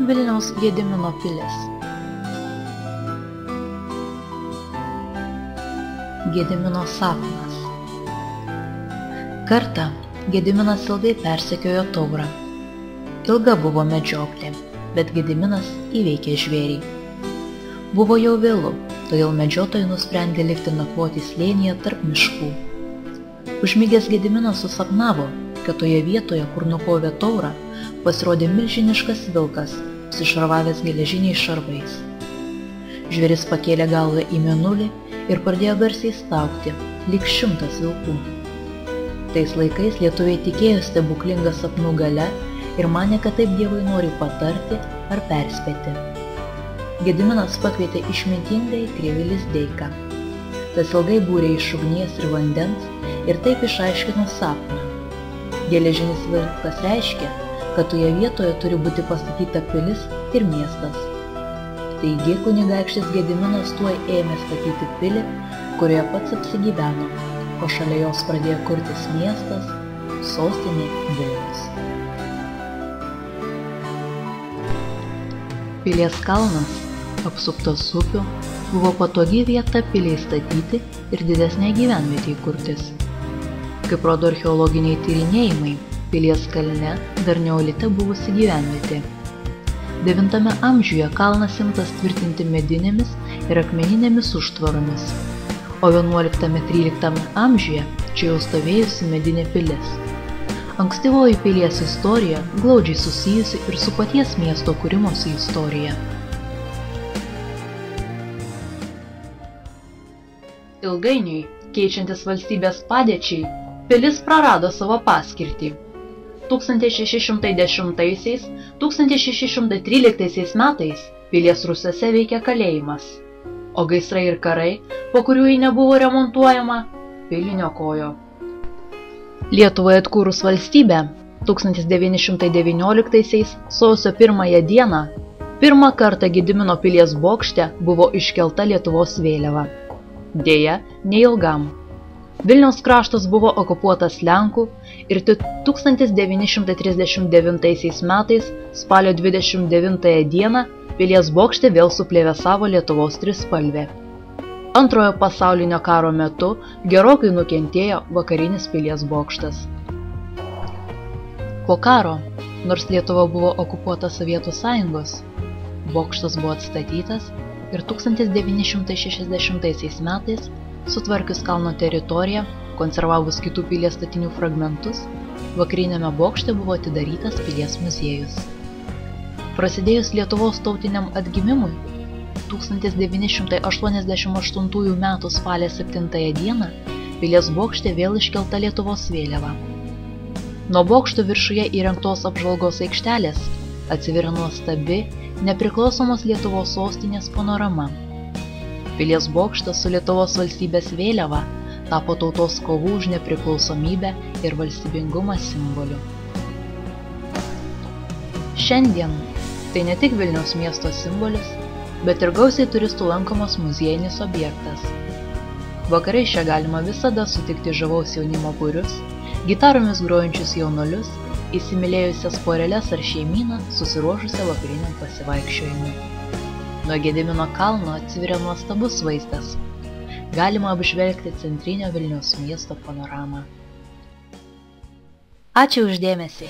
Vilniaus Gedimino pilis. Gedimino sapnas. Kartą Gediminas ilgai persekiojo Taurą. Ilga buvo medžioklė, bet Gediminas įveikė žvėrį. Buvo jau vėlu, todėl medžiotojai nusprendė likti nakvoti slėnyje tarp miškų. Užmigęs Gediminas susapnavo, kad toje vietoje, kur nukovė Taurą, pasirodė milžiniškas vilkas, sušarvavęs geležiniais šarvais. Žvėris pakėlė galvą į mėnulį ir pradėjo garsiai staugti, lyg 100 vilkų. Tais laikais lietuviai tikėjo stebuklinga sapnų galia ir manė, kad taip dievai nori patarti ar perspėti. Gediminas pakvietė išmintingąjį krivį Lizdeiką. Tas ilgai būrė iš ugnies ir vandens ir taip išaiškino sapną. Geležinis vilkas reiškia, kad toje vietoje turi būti pastatyta pilis ir miestas. Taigi kunigaikštis Gediminas tuoj ėmė statyti pilį, kurioje pats apsigyveno, o šalia jos pradėjo kurtis miestas, sostinė Vilnius. Pilies kalnas, apsuptas upių, buvo patogi vieta piliai statyti ir didesnei gyvenvietei kurtis. Kaip rodo archeologiniai tyrinėjimai, Pilies kalne dar neolite buvusi gyvenvietė. 9 amžiuje kalnas imtas tvirtinti medinėmis ir akmeninėmis užtvaromis, o 11–13 amžiuje čia jau stovėjusi medinė pilis. Ankstyvoji pilies istorija glaudžiai susijusi ir su paties miesto kūrimosi istorija. Ilgainiui, keičiantis valstybės padėčiai, pilis prarado savo paskirtį. 1610–1613 metais pilies rūsiuose veikė kalėjimas, o gaisrai ir karai, po kurių ji nebuvo remontuojama, pilį niokojo. Lietuvai atkūrus valstybę, 1919 sausio 1 dieną pirmą kartą Gedimino pilies bokšte buvo iškelta Lietuvos vėliava. Deja, neilgam. Vilniaus kraštas buvo okupuotas Lenkų ir tik 1939 metais spalio 29 dieną pilies bokšte vėl suplevėsavo Lietuvos trispalvė. Antrojo pasaulinio karo metu gerokai nukentėjo vakarinis pilies bokštas. Po karo, nors Lietuva buvo okupuota Sovietų Sąjungos, bokštas buvo atstatytas ir 1960 metais sutvarkius kalno teritoriją, konservavus kitų pilies statinių fragmentus, vakariniame bokšte buvo atidarytas pilies muziejus. Prasidėjus Lietuvos tautiniam atgimimui, 1988 m. spalio 7 dieną pilies bokšte vėl iškelta Lietuvos vėliava. Nuo bokšto viršuje įrengtos apžvalgos aikštelės atsiveria nuostabi nepriklausomos Lietuvos sostinės panorama. Pilies bokštas su Lietuvos valstybės vėliava tapo tautos kovų už nepriklausomybę ir valstybingumą simboliu. Šiandien tai ne tik Vilniaus miesto simbolis, bet ir gausiai turistų lankomas muziejinis objektas. Vakarais čia galima visada sutikti žavaus jaunimo būrius, gitaromis grojančius jaunuolius, įsimylėjusias poreles ar šeimyną susiruošusią vakariniam pasivaikščiojimui. Nuo Gedimino kalno atsiveria nuostabus vaizdas. Galima apžvelgti centrinio Vilniaus miesto panoramą. Ačiū už dėmesį.